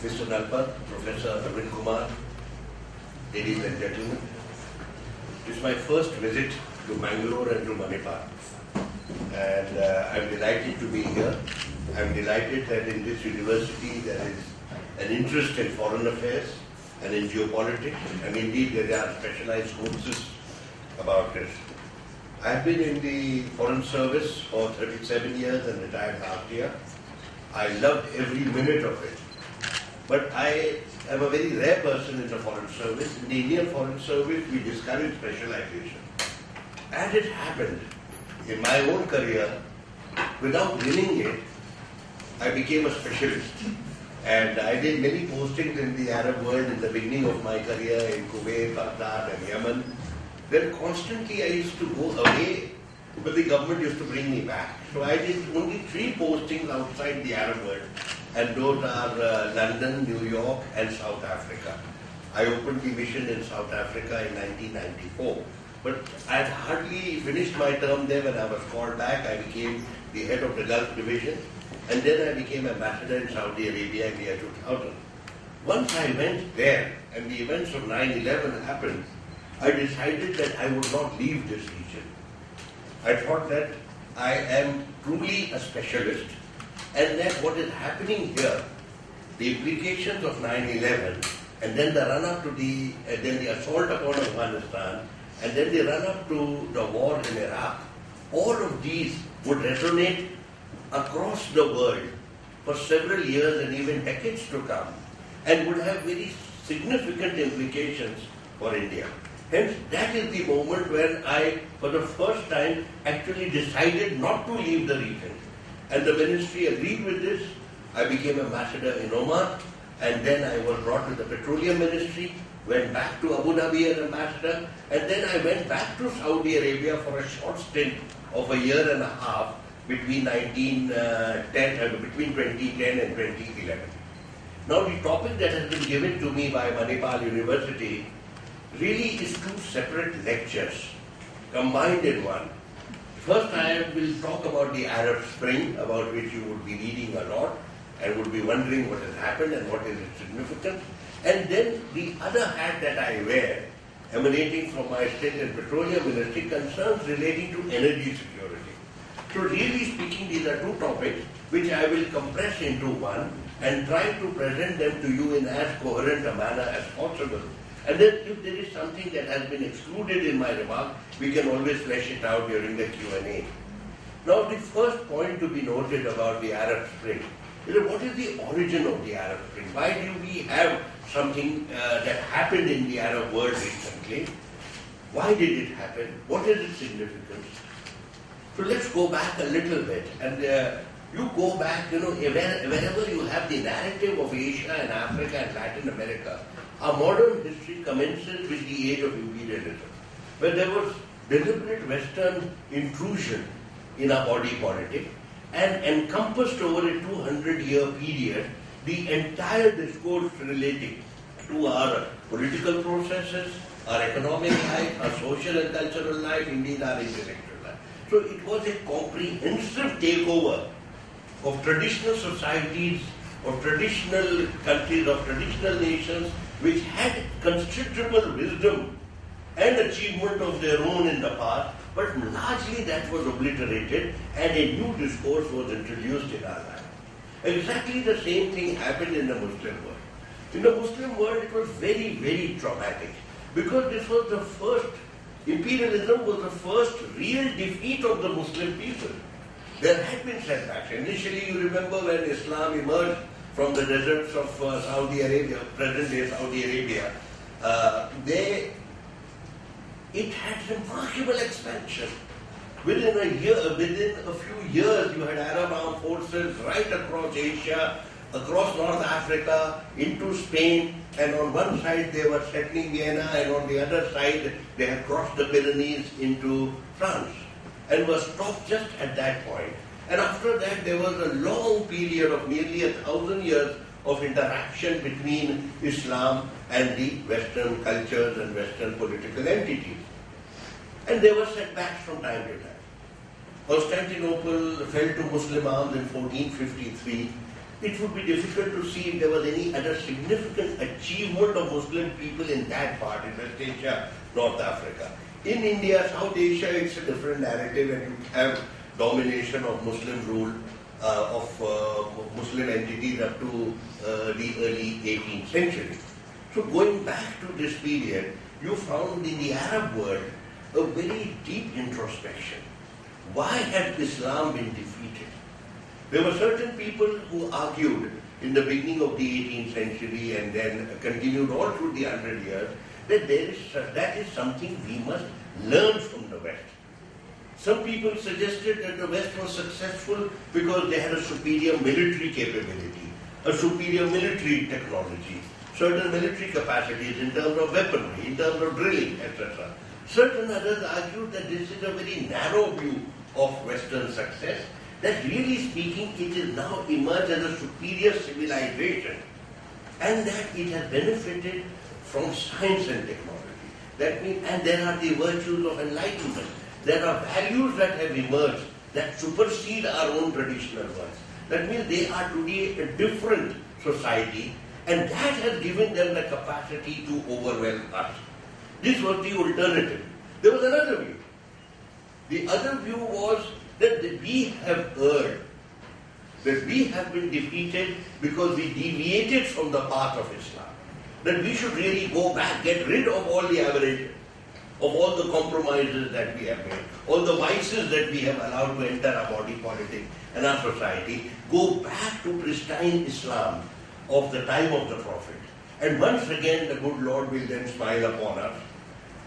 Mr. Nalpat, Professor Arvind Kumar, ladies and gentlemen. It's my first visit to Mangalore and to Manipal, and I'm delighted to be here. I'm delighted that in this university there is an interest in foreign affairs and in geopolitics, and indeed there are specialized courses about it. I've been in the foreign service for 37 years and retired last year. I loved every minute of it. But I am a very rare person in the foreign service. In the Indian foreign service, we discourage specialization. As it happened, in my own career, without winning it, I became a specialist. And I did many postings in the Arab world in the beginning of my career in Kuwait, Baghdad and Yemen. Then constantly I used to go away, but the government used to bring me back. So I did only 3 postings outside the Arab world, and those are London, New York and South Africa. I opened the mission in South Africa in 1994. But I had hardly finished my term there when I was called back. I became the head of the Gulf Division, and then I became ambassador in Saudi Arabia in the year 2000. Once I went there and the events of 9/11 happened, I decided that I would not leave this region. I thought that I am truly a specialist, and that what is happening here, the implications of 9/11, and then the run-up to then the assault upon Afghanistan, and then the run-up to the war in Iraq, all of these would resonate across the world for several years and even decades to come, and would have very significant implications for India. Hence, that is the moment when I, for the first time, actually decided not to leave the region. And the ministry agreed with this. I became ambassador in Oman, and then I was brought to the petroleum ministry, went back to Abu Dhabi as ambassador, and then I went back to Saudi Arabia for a short stint of a year and a half between 2010 and 2011. Now, the topic that has been given to me by Manipal University really is 2 separate lectures combined in one. First, I will talk about the Arab Spring, about which you would be reading a lot and would be wondering what has happened and what is its significance. And then the other hat that I wear, emanating from my state and petroleum ministry, concerns relating to energy security. So really speaking, these are 2 topics which I will compress into one and try to present them to you in as coherent a manner as possible. And then if there is something that has been excluded in my remark, we can always flesh it out during the Q&A. Now, the first point to be noted about the Arab Spring is what is the origin of the Arab Spring? Why do we have something that happened in the Arab world recently? Why did it happen? What is its significance? So let's go back a little bit. And you go back, wherever you have the narrative of Asia and Africa and Latin America, our modern history commences with the age of imperialism, where there was deliberate Western intrusion in our body politic and encompassed over a 200-year period the entire discourse relating to our political processes, our economic life, our social and cultural life, indeed our intellectual life. So it was a comprehensive takeover of traditional societies, of traditional countries, of traditional nations, which had considerable wisdom and achievement of their own in the past, but largely that was obliterated and a new discourse was introduced in our life. Exactly the same thing happened in the Muslim world. In the Muslim world, it was very, very traumatic, because this was the first, imperialism was the first real defeat of the Muslim people. There had been setbacks. Initially, you remember when Islam emerged from the deserts of Saudi Arabia, present-day Saudi Arabia, it had remarkable expansion. Within a few years, you had Arab armed forces right across Asia, across North Africa, into Spain, and on one side they were settling Vienna, and on the other side they had crossed the Pyrenees into France, and were stopped just at that point. And after that, there was a long period of nearly 1,000 years of interaction between Islam and the Western cultures and Western political entities. And there were setbacks from time to time. Constantinople fell to Muslim arms in 1453. it would be difficult to see if there was any other significant achievement of Muslim people in that part, in West Asia, North Africa. In India, South Asia, it's a different narrative, and you have domination of Muslim rule, of Muslim entities up to the early 18th century. So going back to this period, you found in the Arab world a very deep introspection. Why had Islam been defeated? There were certain people who argued in the beginning of the 18th century and then continued all through the 100 years that that is something we must learn from the West. Some people suggested that the West was successful because they had a superior military capability, a superior military technology, certain military capacities in terms of weaponry, in terms of drilling, etc. Certain others argued that this is a very narrow view of Western success, that really speaking it is now emerged as a superior civilization and that it has benefited from science and technology. That means, and there are the virtues of enlightenment. There are values that have emerged that supersede our own traditional ones. That means they are today a different society, and that has given them the capacity to overwhelm us. This was the alternative. There was another view. The other view was that we have erred, that we have been defeated because we deviated from the path of Islam. That we should really go back, get rid of all the aberrations, of all the compromises that we have made, all the vices that we have allowed to enter our body politic and our society, go back to pristine Islam of the time of the Prophet. And once again the good Lord will then smile upon us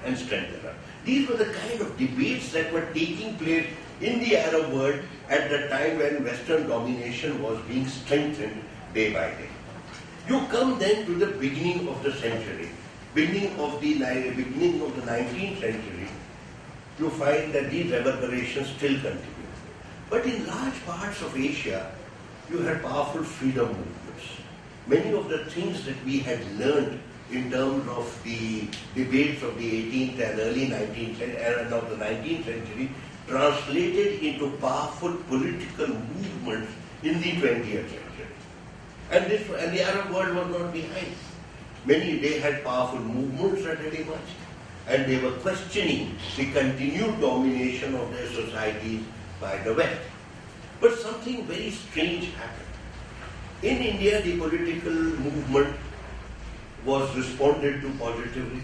and strengthen us. These were the kind of debates that were taking place in the Arab world at the time when Western domination was being strengthened day by day. You come then to the beginning of the century, beginning of the 19th century, you find that these reverberations still continue. But in large parts of Asia, you had powerful freedom movements. Many of the things that we had learned in terms of the debates of the 18th and early 19th and of the 19th century translated into powerful political movements in the 20th century. And the Arab world was not behind. They had powerful movements that had emerged, and they were questioning the continued domination of their societies by the West. But something very strange happened. In India, the political movement was responded to positively,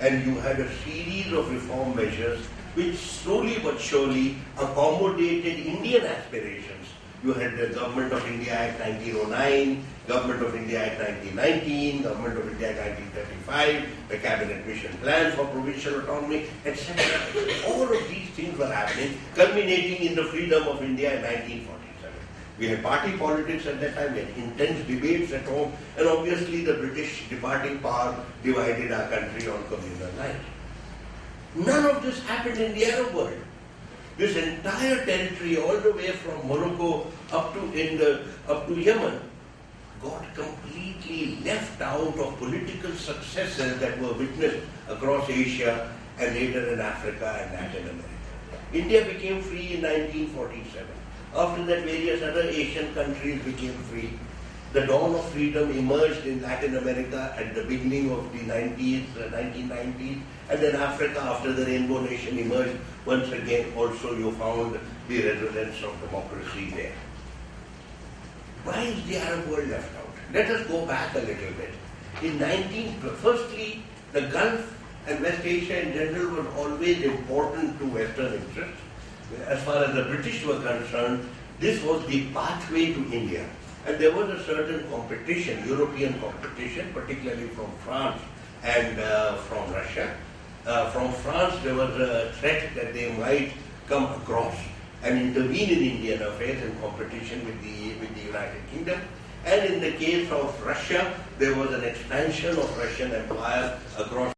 and you had a series of reform measures which slowly but surely accommodated Indian aspirations. You had the Government of India Act 1909, Government of India Act 1919, Government of India Act 1935, the Cabinet Mission Plan for Provincial Autonomy, etc. All of these things were happening, culminating in the freedom of India in 1947. We had party politics at that time, we had intense debates at home, and obviously the British departing power divided our country on communal lines. None of this happened in the Arab world. This entire territory, all the way from Morocco up to Yemen, got completely left out of political successes that were witnessed across Asia and later in Africa and Latin America. India became free in 1947. After that, various other Asian countries became free. The dawn of freedom emerged in Latin America at the beginning of the 1990s, and then Africa, after the Rainbow Nation emerged, once again also you found the resurgence of democracy there. Why is the Arab world left out? Let us go back a little bit. Firstly, the Gulf and West Asia in general was always important to Western interests. As far as the British were concerned, this was the pathway to India. And there was a certain competition, European competition, particularly from France and from Russia. From France, there was a threat that they might come across and intervene in Indian affairs in competition with the United Kingdom. And in the case of Russia, there was an expansion of Russian empire across